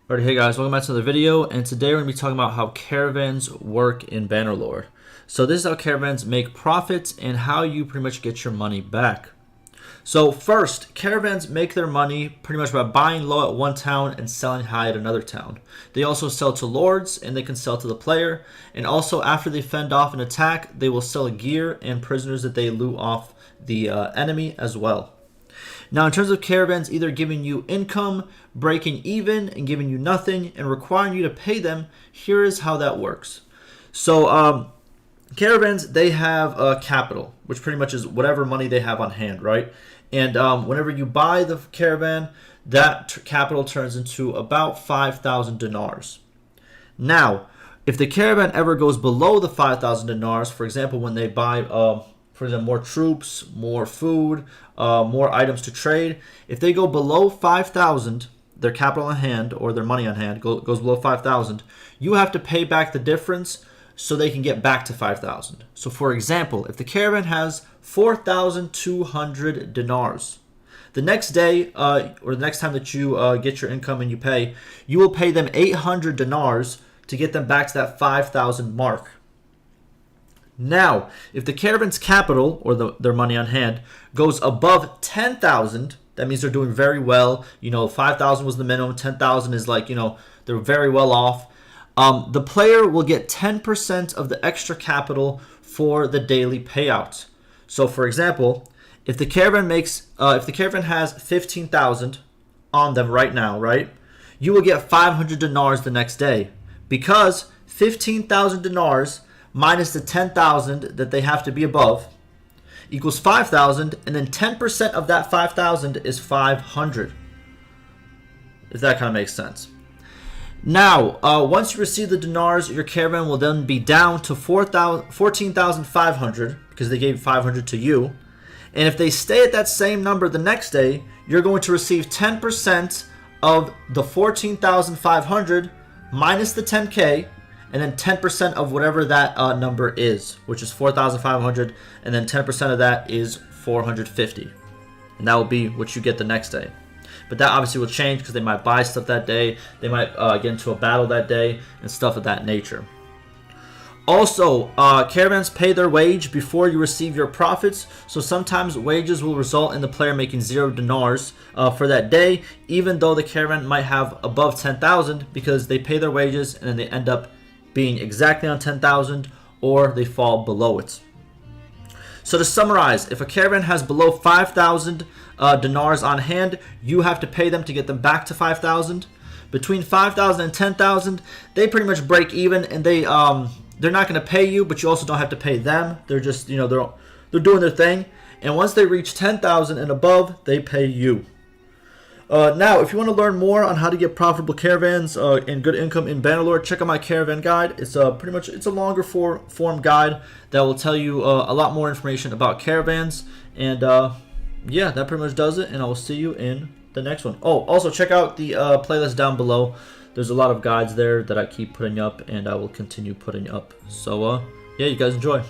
Alright, hey guys, welcome back to another video, and today we're going to be talking about how caravans work in Bannerlord. So this is how caravans make profits and how you pretty much get your money back. So first, caravans make their money pretty much by buying low at one town and selling high at another town. They also sell to lords and they can sell to the player, and also after they fend off an attack, they will sell gear and prisoners that they loot off the enemy as well. Now, in terms of caravans either giving you income, breaking even, and giving you nothing, and requiring you to pay them, here is how that works. So, caravans, they have capital, which pretty much is whatever money they have on hand, right? And whenever you buy the caravan, that capital turns into about 5,000 denars. Now, if the caravan ever goes below the 5,000 denars, for example, when they buy for example, more troops, more food, more items to trade. If they go below 5,000, their capital on hand or their money on hand goes below 5,000, you have to pay back the difference so they can get back to 5,000. So for example, if the caravan has 4,200 denars, the next day or the next time that you get your income and you pay, you will pay them 800 denars to get them back to that 5,000 mark. Now, if the caravan's capital, or their money on hand, goes above 10,000, that means they're doing very well. 5,000 was the minimum. 10,000 is like, they're very well off. The player will get 10% of the extra capital for the daily payout. So, for example, if the caravan has 15,000 on them right now, right, you will get 500 denars the next day, because 15,000 denars minus the 10,000 that they have to be above equals 5,000, and then 10% of that 5,000 is 500. If that kind of makes sense. Now, once you receive the denars, your caravan will then be down to 14,500 because they gave 500 to you. And if they stay at that same number the next day, you're going to receive 10% of the 14,500 minus the 10K, and then 10% of whatever that number is, which is 4,500, and then 10% of that is 450. And that will be what you get the next day. But that obviously will change because they might buy stuff that day, they might get into a battle that day, and stuff of that nature. Also, caravans pay their wage before you receive your profits, so sometimes wages will result in the player making 0 denars for that day, even though the caravan might have above 10,000, because they pay their wages and then they end up being exactly on 10,000, or they fall below it. So to summarize, if a caravan has below 5,000 denars on hand, you have to pay them to get them back to 5,000. Between 5,000 and 10,000, they pretty much break even, and they're not going to pay you, but you also don't have to pay them. They're just, they're doing their thing. And once they reach 10,000 and above, they pay you. Now, if you want to learn more on how to get profitable caravans and good income in Bannerlord, check out my caravan guide. It's it's a longer form guide that will tell you a lot more information about caravans. And yeah, that pretty much does it. And I will see you in the next one. Oh, also check out the playlist down below. There's a lot of guides there that I keep putting up, and I will continue putting up. So yeah, you guys enjoy.